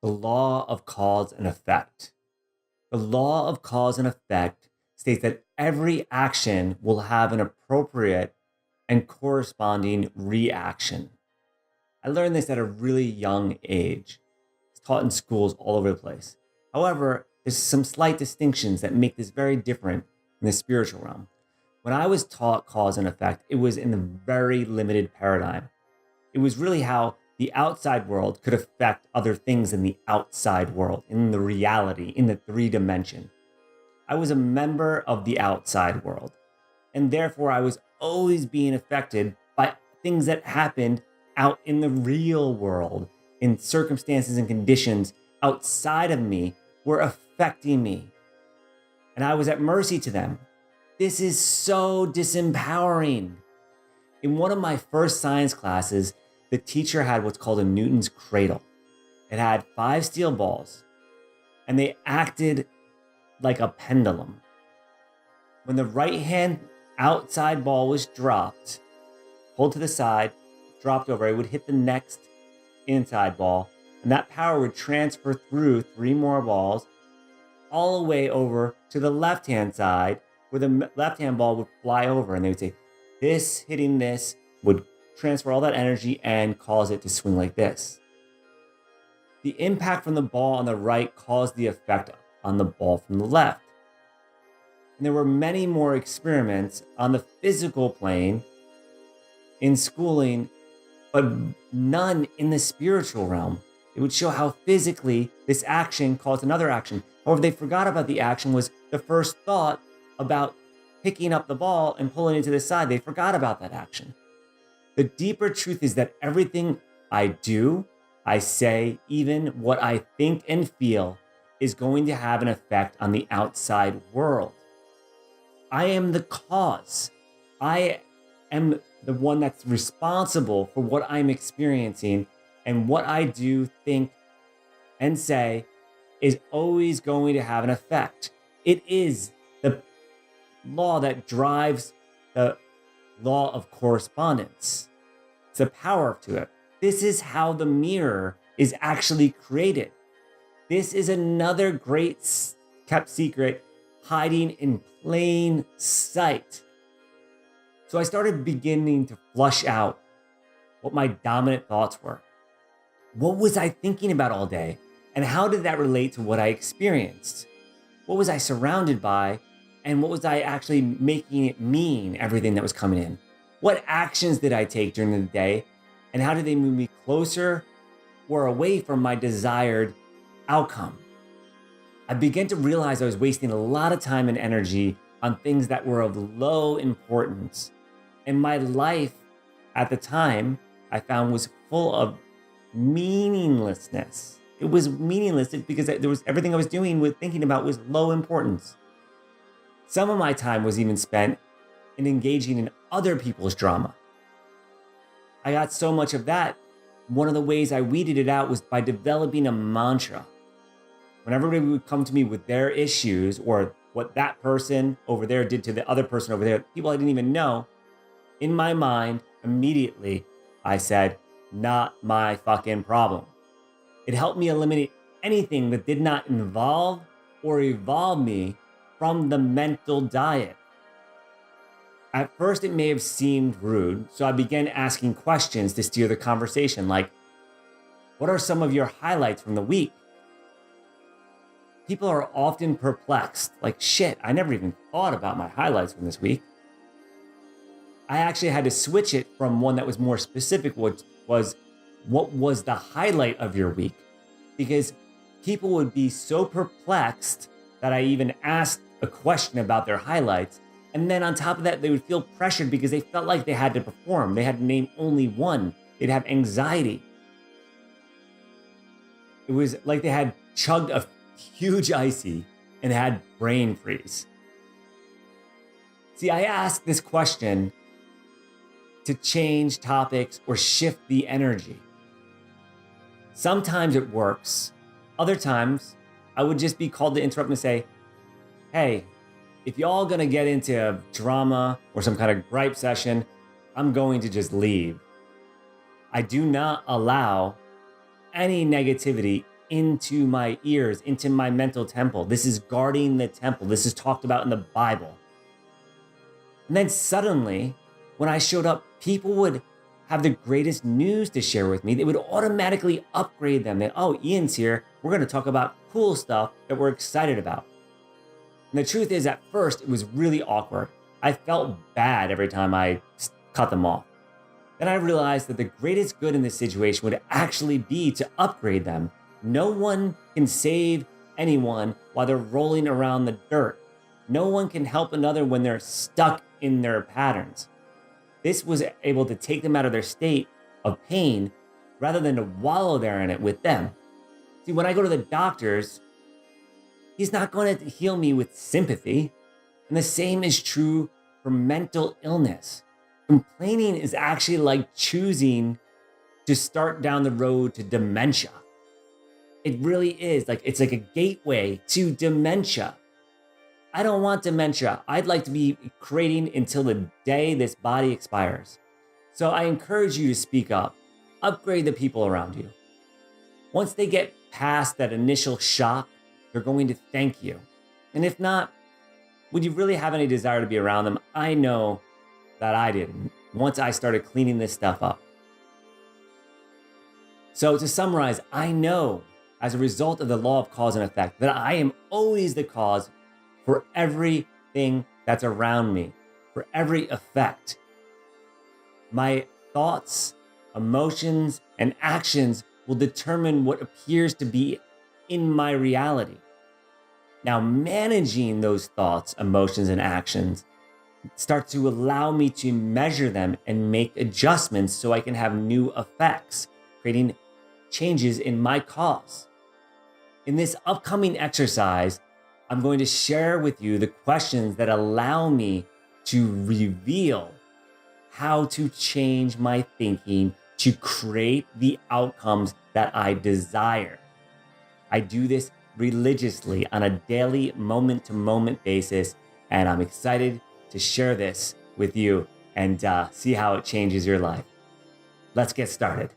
The law of cause and effect. The law of cause and effect states that every action will have an appropriate and corresponding reaction. I learned this at a really young age. It's taught in schools all over the place. However, there's some slight distinctions that make this very different in the spiritual realm. When I was taught cause and effect, it was in a very limited paradigm. It was really how the outside world could affect other things in the outside world, in the reality, in the 3 dimension. I was a member of the outside world, and therefore I was always being affected by things that happened out in the real world, in circumstances and conditions outside of me were affecting me. And I was at mercy to them. This is so disempowering. In one of my first science classes, the teacher had what's called a Newton's Cradle. It had 5 steel balls, and they acted like a pendulum. When the right hand outside ball was dropped, pulled to the side, dropped over, it would hit the next inside ball, and that power would transfer through 3 more balls all the way over to the left-hand side, where the left-hand ball would fly over, and they would say, this hitting this would transfer all that energy and cause it to swing like this. The impact from the ball on the right caused the effect on the ball from the left. And there were many more experiments on the physical plane in schooling, but none in the spiritual realm. It would show how physically this action caused another action. However, they forgot about the action was the first thought about picking up the ball and pulling it to the side. They forgot about that action. The deeper truth is that everything I do, I say, even what I think and feel is going to have an effect on the outside world. I am the cause. I am the one that's responsible for what I'm experiencing, and what I do, think, and say is always going to have an effect. It is the law that drives the law of correspondence. It's a power to it. This is how the mirror is actually created. This is another great kept secret hiding in plain sight. So I started beginning to flush out what my dominant thoughts were. What was I thinking about all day? And how did that relate to what I experienced? What was I surrounded by? And what was I actually making it mean, everything that was coming in? What actions did I take during the day? And how did they move me closer or away from my desired outcome? I began to realize I was wasting a lot of time and energy on things that were of low importance. And my life at the time, I found, was full of meaninglessness. It was meaningless because there was everything I was doing with thinking about was low importance. Some of my time was even spent in engaging in other people's drama. I got so much of that. One of the ways I weeded it out was by developing a mantra. When everybody would come to me with their issues or what that person over there did to the other person over there, people I didn't even know, in my mind, immediately, I said, not my fucking problem. It helped me eliminate anything that did not involve or evolve me from the mental diet. At first, it may have seemed rude, so I began asking questions to steer the conversation, like, what are some of your highlights from the week? People are often perplexed, like, shit, I never even thought about my highlights from this week. I actually had to switch it from one that was more specific, which was, what was the highlight of your week? Because people would be so perplexed that I even asked a question about their highlights. And then on top of that, they would feel pressured because they felt like they had to perform. They had to name only one. They'd have anxiety. It was like they had chugged a huge icy and had brain freeze. See, I asked this question to change topics or shift the energy. Sometimes it works. Other times, I would just be called to interrupt and say, hey, if y'all gonna get into drama or some kind of gripe session, I'm going to just leave. I do not allow any negativity into my ears, into my mental temple. This is guarding the temple. This is talked about in the Bible. And then suddenly, when I showed up, people would have the greatest news to share with me. They would automatically upgrade them. Oh, Ian's here. We're going to talk about cool stuff that we're excited about. And the truth is, at first, it was really awkward. I felt bad every time I cut them off. Then I realized that the greatest good in this situation would actually be to upgrade them. No one can save anyone while they're rolling around the dirt. No one can help another when they're stuck in their patterns. This was able to take them out of their state of pain rather than to wallow there in it with them. See, when I go to the doctors, he's not going to heal me with sympathy. And the same is true for mental illness. Complaining is actually like choosing to start down the road to dementia. It really is. It's like a gateway to dementia. I don't want dementia. I'd like to be creating until the day this body expires. So I encourage you to speak up. Upgrade the people around you. Once they get past that initial shock, they're going to thank you. And if not, would you really have any desire to be around them? I know that I didn't once I started cleaning this stuff up. So to summarize, I know as a result of the law of cause and effect that I am always the cause for everything that's around me, for every effect. My thoughts, emotions, and actions will determine what appears to be in my reality. Now, managing those thoughts, emotions, and actions start to allow me to measure them and make adjustments so I can have new effects, creating changes in my cause. In this upcoming exercise, I'm going to share with you the questions that allow me to reveal how to change my thinking to create the outcomes that I desire. I do this religiously on a daily, moment-to-moment basis, and I'm excited to share this with you and see how it changes your life. Let's get started.